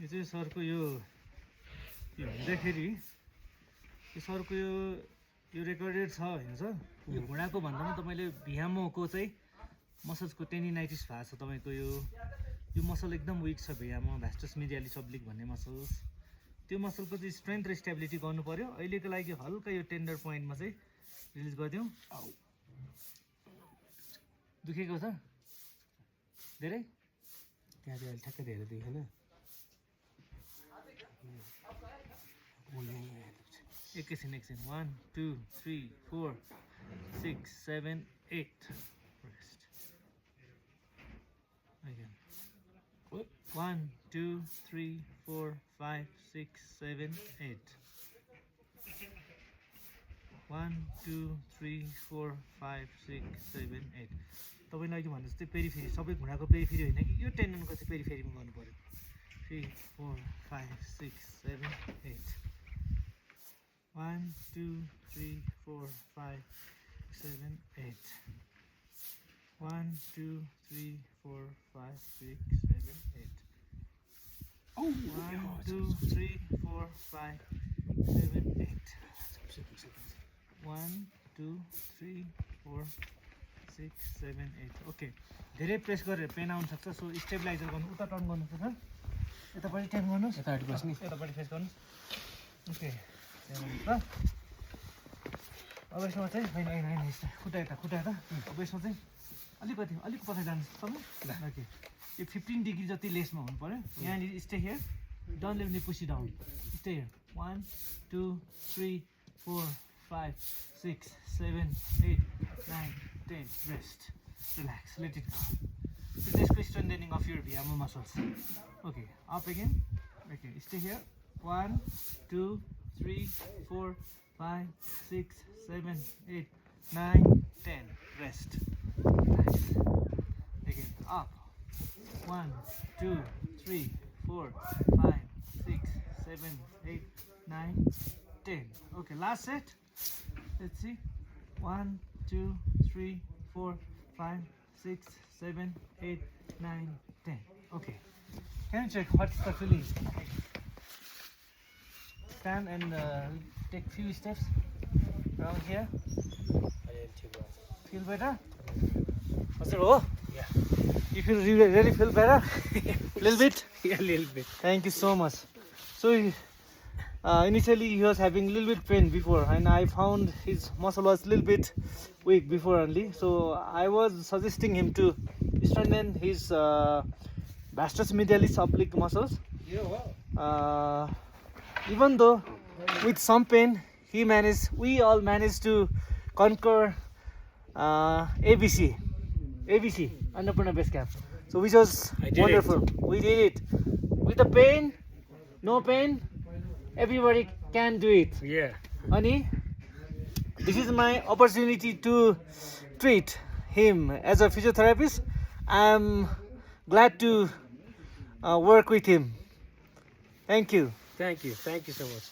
यो चाहिँ सरको यो हुँदाखेरि यो सरको यो रेकर्डेड छ होइन सर। यो घुँडाको भन्दा पनि तपाईँले भियामोको चाहिँ मसल्सको टेनिनाइटिस भएको छ तपाईँको यो मसल एकदम विक छ भियामो भ्यास्टस मिडियालिस अब्लिक भन्ने मसल्स। त्यो मसलको चाहिँ स्ट्रेन्थ र स्टेबिलिटी गर्नु पर्यो। अहिलेको लागि हल्का यो टेन्डर पोइन्टमा चाहिँ रिलिज गरिदिउँ। दुखेको छ धेरै त्यहाँ चाहिँ अहिले ठ्याक्कै धेरै दुखेन। एकैछिन 1 2 3 4 6 7 8 रेस्ट again 1 2 3 4 5 6 7 8 1 2 3 4 5 6 7 8 तपाईँले अघि भने जस्तै पेरिफेरी सबै घुँडाको पेरिफेरी होइन कि यो टेन्डनको चाहिँ पेरिफेरीमा गर्नु पर्यो। 3 4 5 6 7 8 1 2 3 4 5 7 8 1 2 3 4 5 6 7 8 1 2 3 4 5 7 8 1 2 3 4 6 7 8 ओके। धेरै प्रेस गरेर पेन आउन सक्छ। सो स्टेबलाइजर गर्नु उता टर्न गर्नुहोस् सर। यतापट्टि टाइम गर्नुहोस्। यतापट्टि बस्नु यतापट्टि फेस गर्नुहोस्। ओके ल अब यसमा चाहिँ होइन होइन होइन खुट्टा यता अब यसमा चाहिँ अलिक पछि जानुहोस् तपाईँ। ओके यो 15 डिग्री जति लेसमा हुनु पऱ्यो। यहाँनिर stay here don't let me push it down stay here 1 2 3 4 5 6 7 8 9 10 rest relax let it go. This is the strengthening of your VMO muscles. Okay up again. Okay stay here 1 2 3 4 5 6 7 8 9 10 rest relax again up 1 2 3 4 5 6 7 8 9 10 okay last set. Let's see 1 2 3 4 5 6 7 8 9 10 okay. Can you check what's the feeling? Stand and take few steps around here. Feel better? Oh Yeah. you feel really feel better? Little bit? Yeah, a little bit. Thank you so much. So initially he was having a little bit pain before and I found his muscle was a little bit weak before only, so I was suggesting him to strengthen his vastus medialis oblique muscles. Yeah, wow. Even though with some pain we all managed to conquer ABC Annapurna Base Camp, so which was I did wonderful. We did it with the pain, no pain, everybody can do it. Yeah. Ani, this is my opportunity to treat him as a physiotherapist. I am glad to work with him. Thank you. Thank you so much.